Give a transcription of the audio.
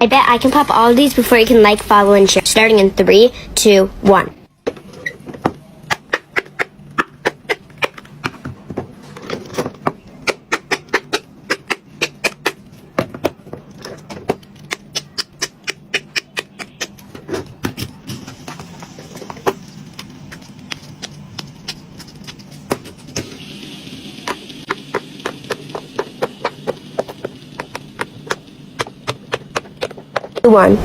I bet I can pop all of these before you can like, follow, and share. Starting in 3, 2, 1. One.